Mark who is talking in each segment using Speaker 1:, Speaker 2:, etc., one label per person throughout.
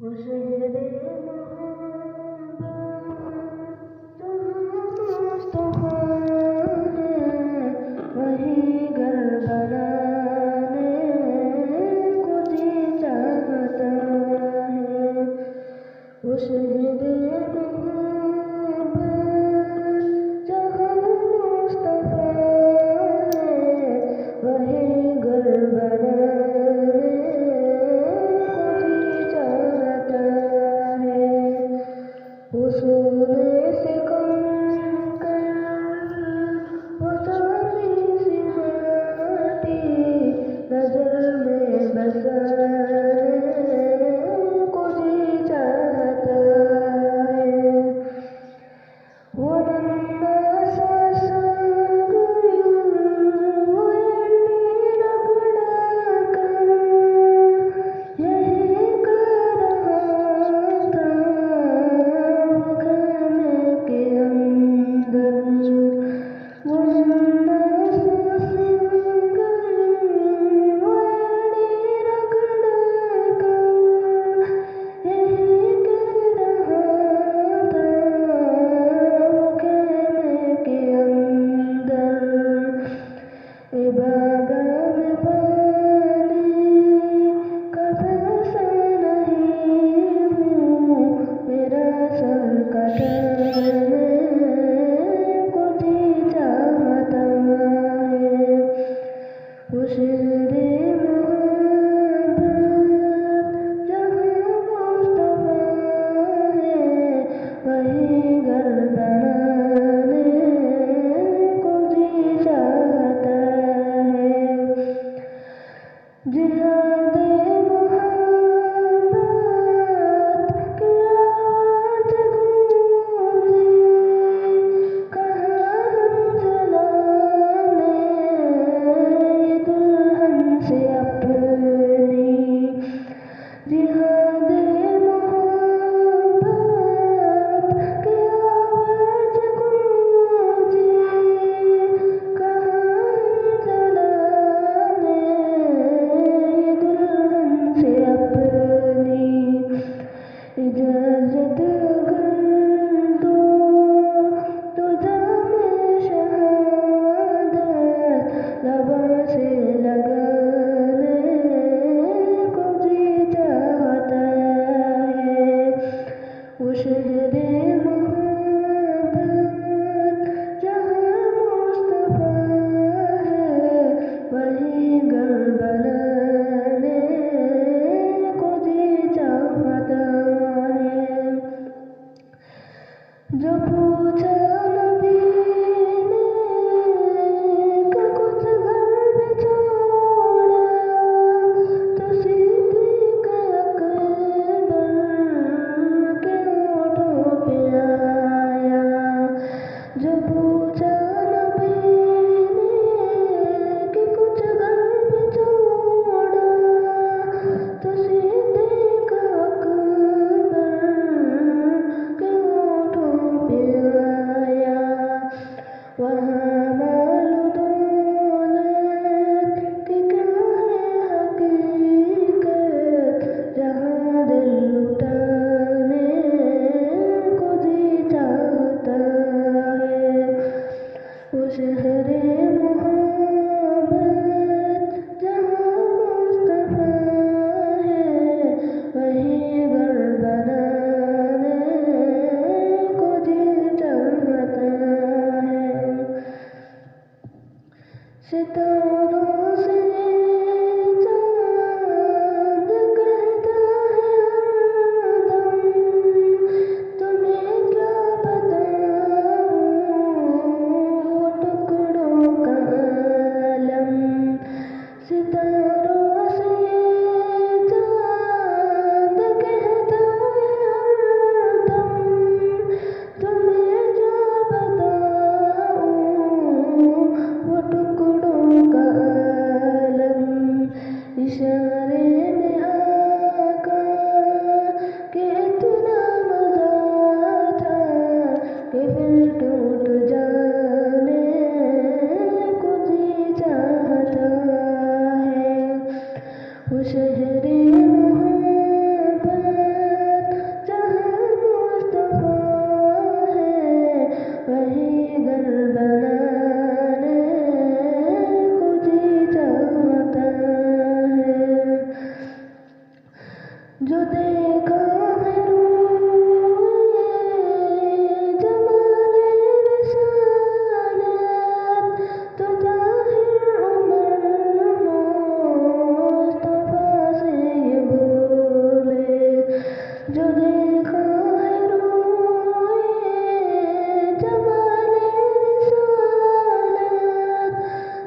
Speaker 1: वो शहरे मोहब्बत जहाँ मुस्तफा ने वही घर बनाने को जी चाहता है। वो शहरे मोहब्बत जहाँ मुस्तफा ने वही घर बनाने को जी चाहता है। वो सोने से कम कर वो चांदी सी माटी नजर में बसाने को जी चाहता है। वो नन्हा सा सांगुल वो एड़ी रगड़ा कर यही कर रहा था वो खाने के अंदर। वो नन्हा सा सांगुल वो एड़ी रगड़ा कर यही कर रहा था वो खाने के अंदर। ए बागान पानी का पैसा नहीं हूँ मेरा सर कटाने को जी चाहता है। वो शेरे मोहब्बत जहाँ मुस्तफा है वही घर बनाने को जी चाहता है। जिहादे मोहब्बत की आवाज़ गूंजी कहाँ हम जलाने ये दुल्हन से अपनी। जिहादे मोहब्बत की आवाज़ गूंजी कहाँ हम जलाने ये दुल्हन से अपनी। इजाज़त अगर दो तो जामे शहादत लबों से लगाने को जी चाहता जो देखा है रोए जमाले रिसालत तो जाहिर उमर मुस्तफा से ये बोले जो देखा है रोए जमाले रिसालत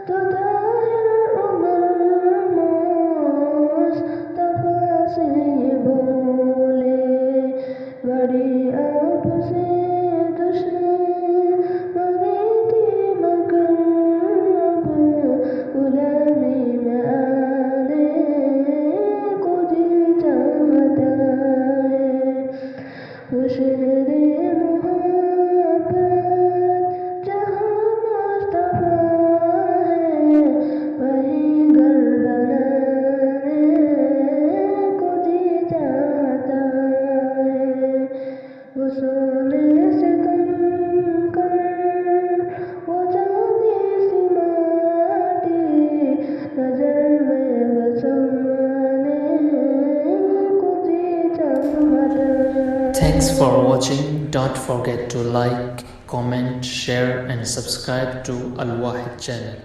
Speaker 1: तो जाहिर उमर मुस्तफा से ये बोले बड़ी आपसे दुश्मनी थी मगर अब गुलामी में आने को जी चाहता है वो शेरे मोहब्बत जहाँ मुस्तफा है वहीं घर बनाने को जी चाहता है वो सोने से कम कर वो चांदी सी माटी नजर में बसवाने को जी चाहता है।
Speaker 2: Thanks for watching. Don't forget to like, comment, share and subscribe to Al Wahid channel.